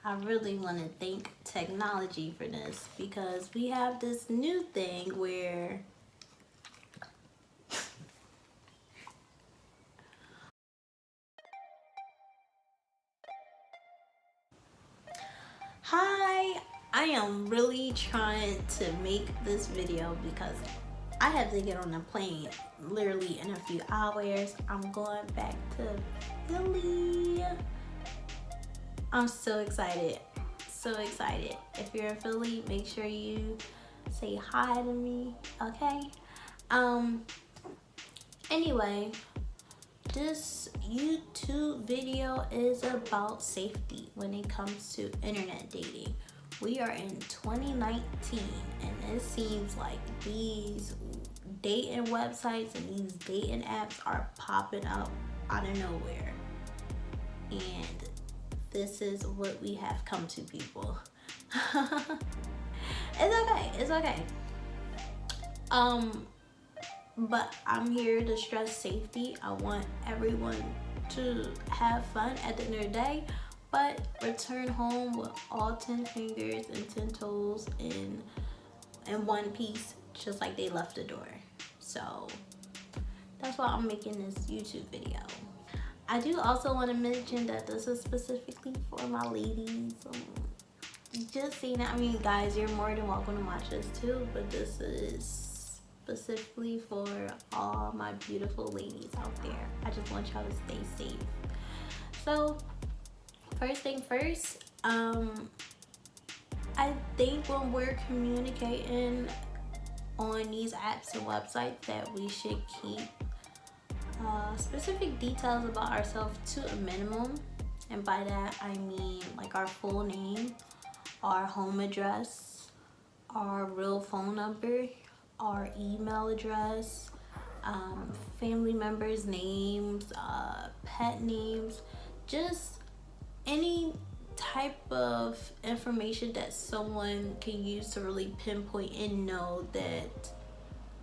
I really want to thank technology for this, because we have this new thing where hi, I am really trying to make this video because I have to get on a plane literally in a few hours. I'm going back to Philly. I'm so excited. So excited. If you're in Philly, make sure you say hi to me, okay? Anyway, this YouTube video is about safety when it comes to internet dating. We are in 2019 and it seems like these dating websites and these dating apps are popping up out of nowhere. And this is what we have come to, people. It's okay. But I'm here to stress safety. I want everyone to have fun at the end of the day, but return home with all 10 fingers and 10 toes in one piece, just like they left the door. So that's why I'm making this YouTube video. I do also want to mention that this is specifically for my ladies. Just saying that. I mean, guys, you're more than welcome to watch this too, but this is specifically for all my beautiful ladies out there. I just want y'all to stay safe. So first thing first, I think when we're communicating on these apps and websites that we should keep specific details about ourselves to a minimum. And by that I mean like our full name, our home address, our real phone number, our email address, family members' names, pet names, just any type of information that someone can use to really pinpoint and know that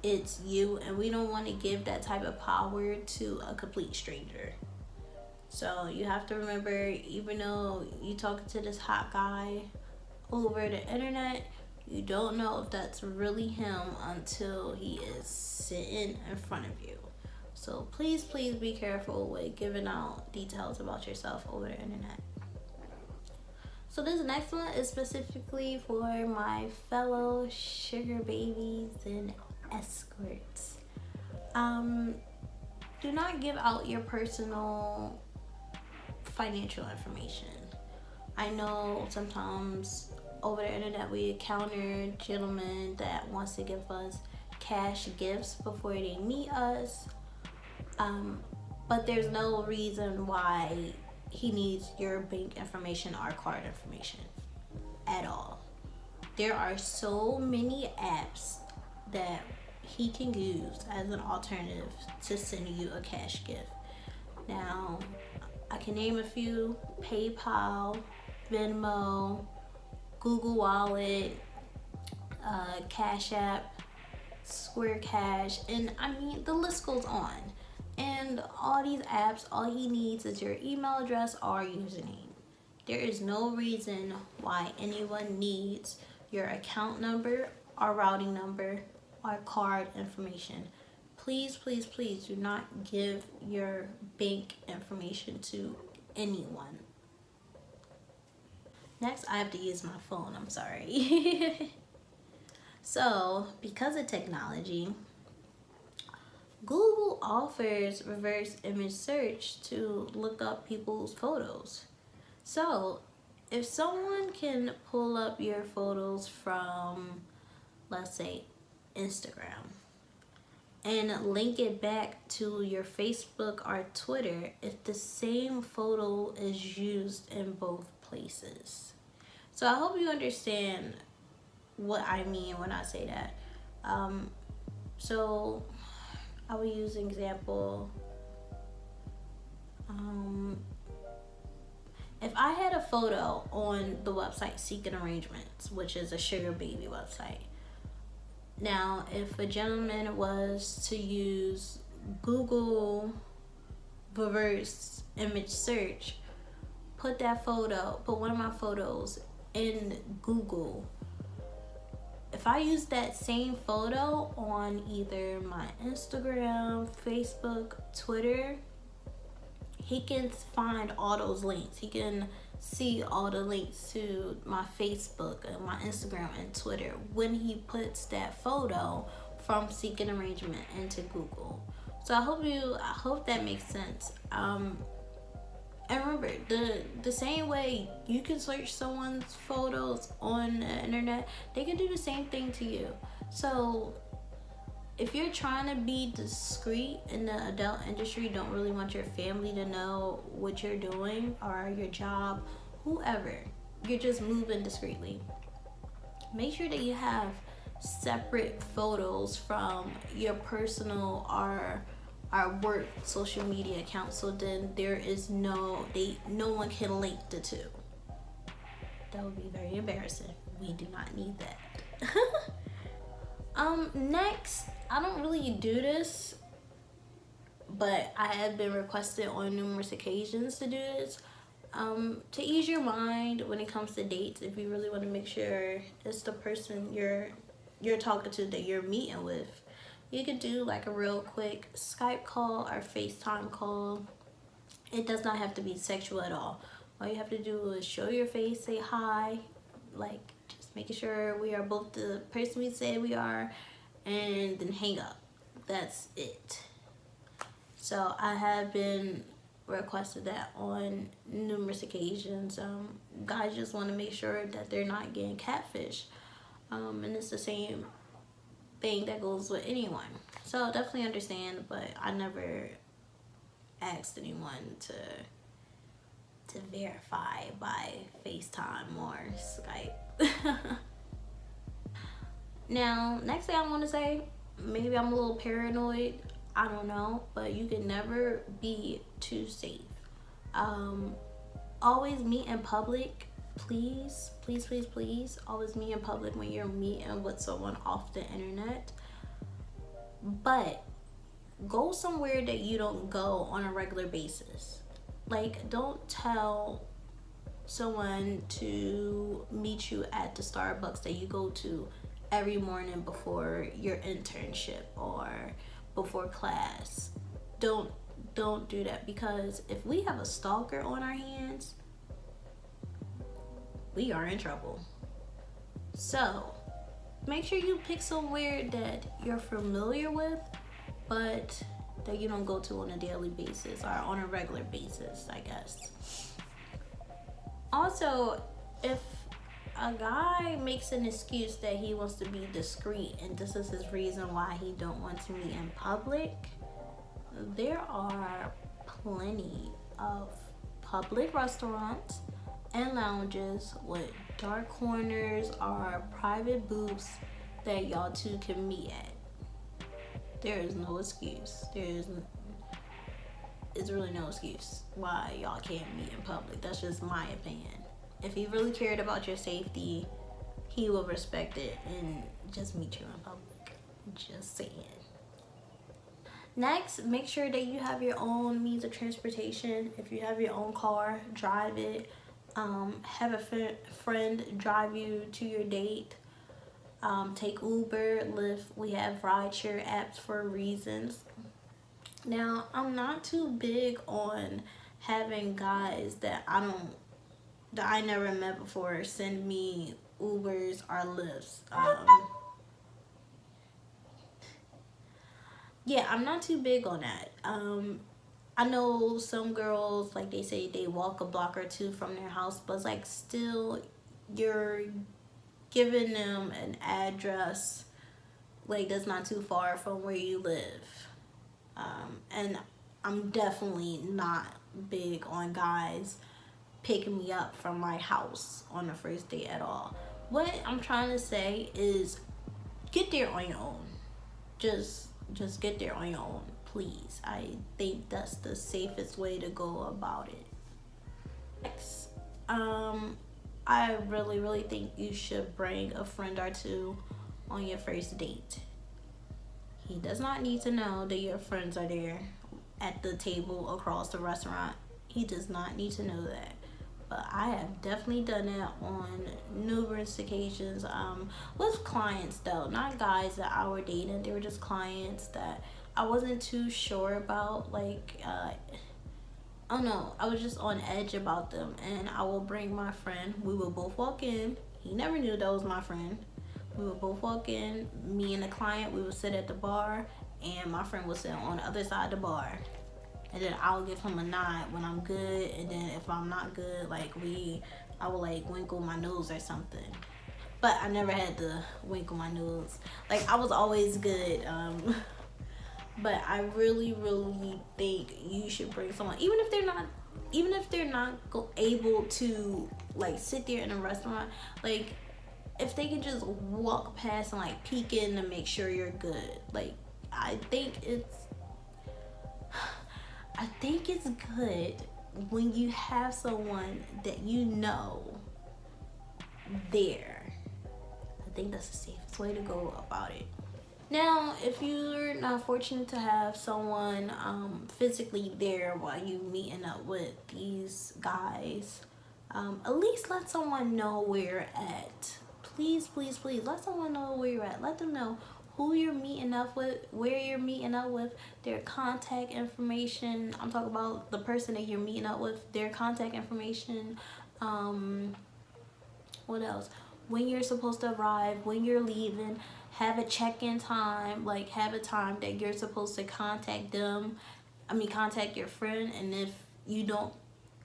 it's you. And we don't want to give that type of power to a complete stranger. So you have to remember, even though you talking to this hot guy over the internet, you don't know if that's really him until he is sitting in front of you. So please be careful with giving out details about yourself over the internet. So this next one is specifically for my fellow sugar babies and escorts. Do not give out your personal financial information. I know sometimes over the internet we encounter gentlemen that wants to give us cash gifts before they meet us, but there's no reason why he needs your bank information or card information at all. There are so many apps that he can use as an alternative to sending you a cash gift. Now, I can name a few: PayPal, Venmo, Google Wallet, Cash App, Square Cash, and I mean the list goes on. And all these apps, all he needs is your email address or username. There is no reason why anyone needs your account number or routing number or card information. Please do not give your bank information to anyone. Next, I have to use my phone, I'm sorry. So, because of technology, Google offers reverse image search to look up people's photos. So, if someone can pull up your photos from, let's say, Instagram, and link it back to your Facebook or Twitter, if the same photo is used in both places. So I hope you understand what I mean when I say that. So I will use an example. If I had a photo on the website Seeking Arrangements, which is a sugar baby website. Now, if a gentleman was to use Google reverse image search put one of my photos in Google, if I use that same photo on either my Instagram, Facebook, Twitter, he can find all those links. He can see all the links to my Facebook and my Instagram and Twitter when he puts that photo from Seeking Arrangement into Google. So I hope that makes sense. And remember, the same way you can search someone's photos on the internet, they can do the same thing to you. So if you're trying to be discreet in the adult industry, don't really want your family to know what you're doing or your job, whoever, you're just moving discreetly, make sure that you have separate photos from your personal or our work social media account, so then there is no one can link the two. That would be very embarrassing. We do not need that. Next, I don't really do this, but I have been requested on numerous occasions to do this. To ease your mind when it comes to dates, if you really want to make sure it's the person you're talking to that you're meeting with, you could do like a real quick Skype call or FaceTime call. It does not have to be sexual at all. All you have to do is show your face, say hi, like just making sure we are both the person we say we are, and then hang up. That's it. So I have been requested that on numerous occasions. Guys just want to make sure that they're not getting catfish. And it's the same thing that goes with anyone. So definitely understand, but I never asked anyone to verify by FaceTime or Skype. Now, next thing I want to say, maybe I'm a little paranoid, I don't know, but you can never be too safe. Always meet in public. Please, please, please, please, always meet in public when you're meeting with someone off the internet. But go somewhere that you don't go on a regular basis. Like, don't tell someone to meet you at the Starbucks that you go to every morning before your internship or before class. Don't do that, because if we have a stalker on our hands, we are in trouble. So make sure you pick somewhere that you're familiar with, but that you don't go to on a daily basis or on a regular basis, I guess. Also, if a guy makes an excuse that he wants to be discreet and this is his reason why he don't want to meet in public, there are plenty of public restaurants and lounges with dark corners or private booths that y'all two can meet at. There is no excuse. It's really no excuse why y'all can't meet in public. That's just my opinion. If he really cared about your safety, he will respect it and just meet you in public. Just saying. Next, make sure that you have your own means of transportation. If you have your own car, drive it. Have a friend drive you to your date. Take Uber, Lyft. We have rideshare apps for reasons. Now, I'm not too big on having guys that I never met before send me Ubers or Lyfts. Yeah, I'm not too big on that. I know some girls, like they say they walk a block or two from their house, but it's like still you're giving them an address like that's not too far from where you live. And I'm definitely not big on guys picking me up from my house on the first date at all. What I'm trying to say is get there on your own. Just get there on your own, please. I think that's the safest way to go about it. Next, I really think you should bring a friend or two on your first date. He does not need to know that your friends are there at the table across the restaurant. He does not need to know that. but I have definitely done that on numerous occasions. With clients though, not guys that I were dating. They were just clients that I wasn't too sure about. Like, I don't know, I was just on edge about them, and I will bring my friend. We will both walk in. He never knew that was my friend. We would both walk in. Me and the client, we would sit at the bar, and my friend would sit on the other side of the bar. And then I'll give him a nod when I'm good, and then if I'm not good, like I will like winkle my nose or something. But I never had to winkle my nose. Like, I was always good. But I really, really think you should bring someone, even if they're not able to like sit there in a restaurant. Like, if they can just walk past and like peek in to make sure you're good. Like, I think it's good when you have someone that you know there. I think that's the safest way to go about it. Now, if you're not fortunate to have someone physically there while you meeting up with these guys, at least let someone know where you're at. Please, please, please, let someone know where you're at. Let them know who you're meeting up with, where you're meeting up with, their contact information. I'm talking about the person that you're meeting up with, their contact information. What else? When you're supposed to arrive, when you're leaving. Have a check-in time, like have a time that you're supposed to contact them. Contact your friend, and if you don't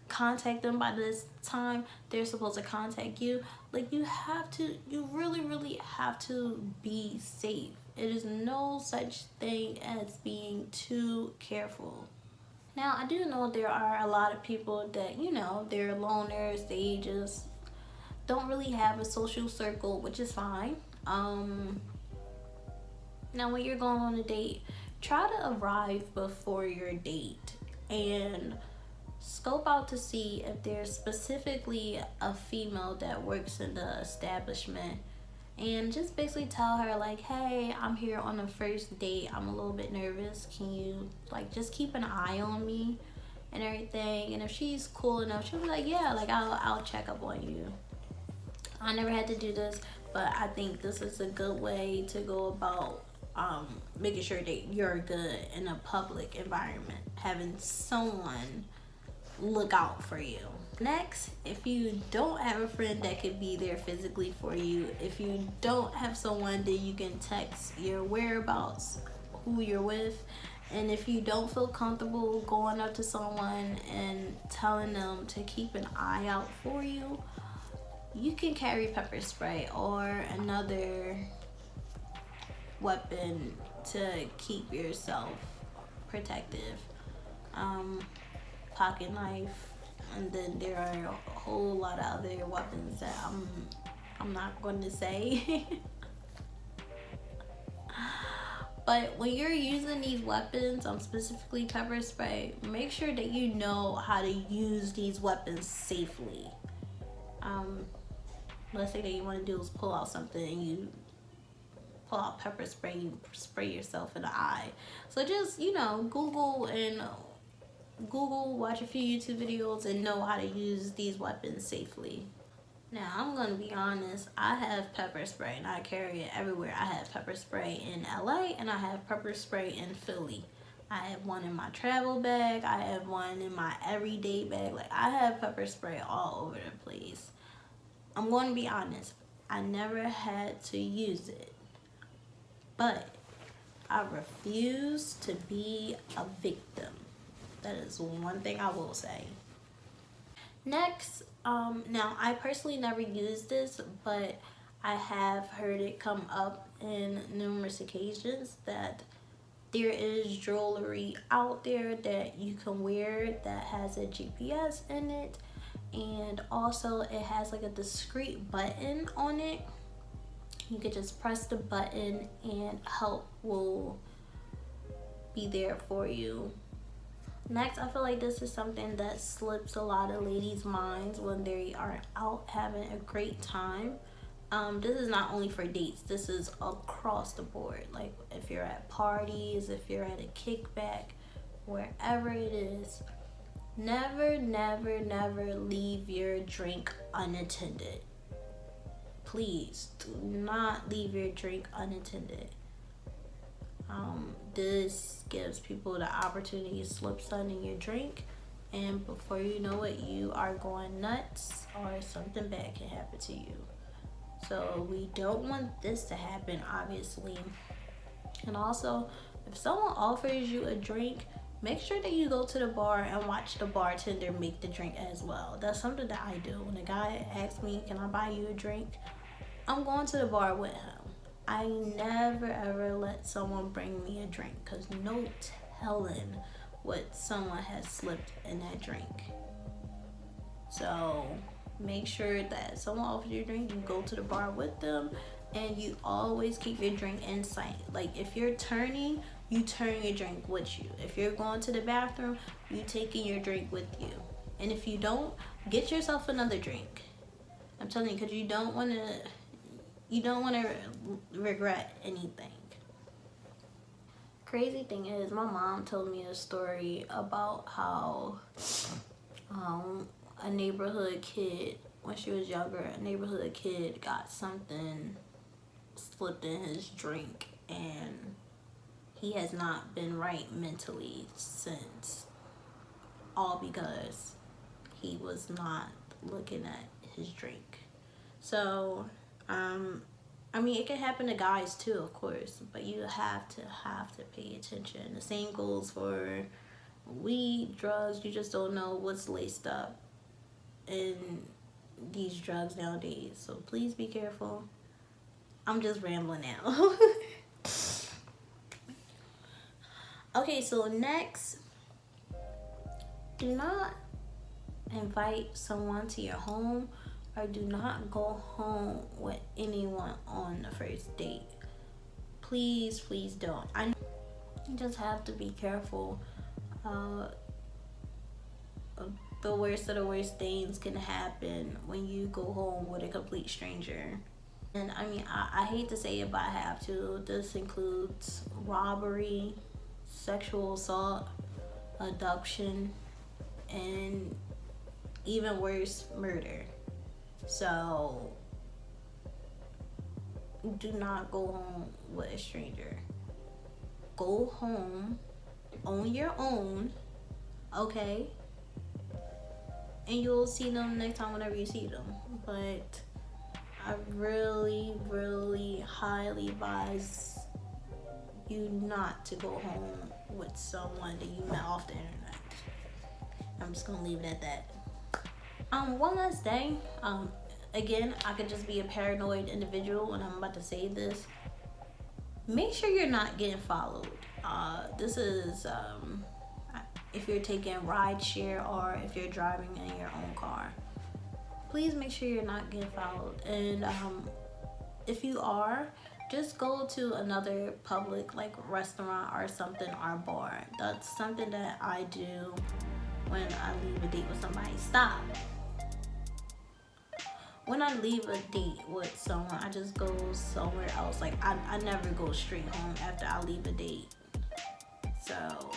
contact them by this time, they're supposed to contact you. Like, you really, really have to be safe. It is no such thing as being too careful. Now, I do know there are a lot of people that, they're loners. They just don't really have a social circle, which is fine. Now, when you're going on a date, try to arrive before your date and scope out to see if there's specifically a female that works in the establishment, and just basically tell her like, hey, I'm here on the first date. I'm a little bit nervous. Can you like just keep an eye on me and everything? And if she's cool enough, she'll be like, yeah, like I'll check up on you. I never had to do this, but I think this is a good way to go about making sure that you're good in a public environment, having someone look out for you. Next, if you don't have a friend that could be there physically for you, if you don't have someone that you can text your whereabouts, who you're with, and if you don't feel comfortable going up to someone and telling them to keep an eye out for you, you can carry pepper spray or another weapon to keep yourself protective. Pocket knife, and then there are a whole lot of other weapons that I'm not going to say. But when you're using these weapons, specifically pepper spray, make sure that you know how to use these weapons safely. Let's say that you want to do is pull out something and you pull out pepper spray, you spray yourself in the eye. So just, Google, watch a few YouTube videos and know how to use these weapons safely. Now, I'm going to be honest, I have pepper spray and I carry it everywhere. I have pepper spray in LA and I have pepper spray in Philly. I have one in my travel bag. I have one in my everyday bag. Like, I have pepper spray all over the place. I'm going to be honest, I never had to use it. But I refuse to be a victim. That is one thing I will say. Next, now I personally never used this, but I have heard it come up in numerous occasions that there is jewelry out there that you can wear that has a GPS in it, and also it has like a discreet button on it. You could just press the button and help will be there for you. Next, I feel like this is something that slips a lot of ladies' minds when they are out having a great time. This is not only for dates, this is across the board. Like, if you're at parties, if you're at a kickback, wherever it is, Never, never, never leave your drink unattended. Please do not leave your drink unattended. This gives people the opportunity to slip something in your drink, and before you know it, you are going nuts or something bad can happen to you. So we don't want this to happen, obviously. And also, if someone offers you a drink, make sure that you go to the bar and watch the bartender make the drink as well. That's something that I do. When a guy asks me, can I buy you a drink? I'm going to the bar with him. I never ever let someone bring me a drink, because no telling what someone has slipped in that drink. So make sure that someone offers you a drink, you go to the bar with them, and you always keep your drink in sight. Like, if you're turning, you turn your drink with you. If you're going to the bathroom, you taking your drink with you. And if you don't, get yourself another drink. I'm telling you, because you don't want to regret anything. Crazy thing is, my mom told me a story about how a neighborhood kid, when she was younger, a neighborhood kid got something slipped in his drink, and he has not been right mentally since, all because he was not looking at his drink. So I mean, it can happen to guys too, of course, but you have to pay attention. The same goes for weed, drugs. You just don't know what's laced up in these drugs nowadays. So please be careful. I'm just rambling now. Okay, so next, do not invite someone to your home, or do not go home with anyone on the first date. Please, please don't. You just have to be careful. The worst of the worst things can happen when you go home with a complete stranger. And I mean, I hate to say it, but I have to. This includes robbery, sexual assault, abduction, and even worse, murder. So do not go home with a stranger. Go home on your own, okay? And you'll see them next time whenever you see them. But I really, really highly advise you not to go home with someone that you met off the internet. I'm just gonna leave it at that. One last thing. Again, I could just be a paranoid individual when I'm about to say this. Make sure you're not getting followed. This is if you're taking ride share or if you're driving in your own car. Please make sure you're not getting followed. And if you are, just go to another public, like, restaurant or something, or bar. That's something that I do when I leave a date with somebody. Stop. When I leave a date with someone, I just go somewhere else. Like, I never go straight home after I leave a date. So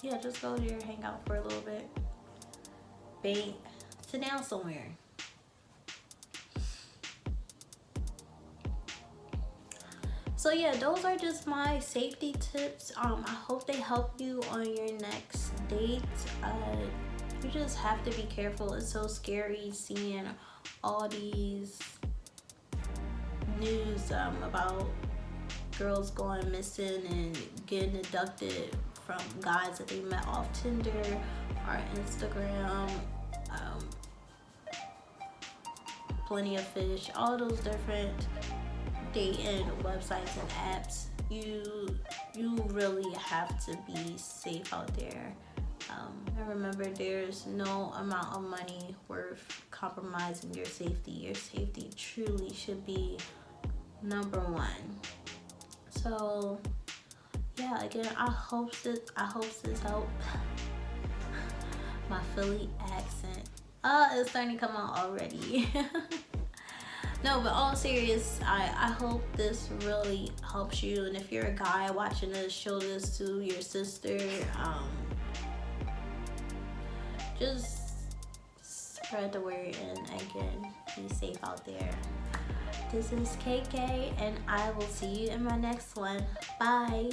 yeah, just go there, hang out for a little bit, bang, sit down somewhere. So yeah, those are just my safety tips. I hope they help you on your next date. You just have to be careful. It's so scary seeing all these news about girls going missing and getting abducted from guys that they met off Tinder or Instagram, Plenty of Fish, all those different dating websites and apps. You really have to be safe out there. And remember, there's no amount of money worth compromising your safety. Your safety truly should be number one. So yeah, again, I hope this helped. My Philly accent, it's starting to come out already. No, but all serious, I hope this really helps you. And if you're a guy watching this, show this to your sister. just spread the word, and again, be safe out there. This is KK, and I will see you in my next one. Bye.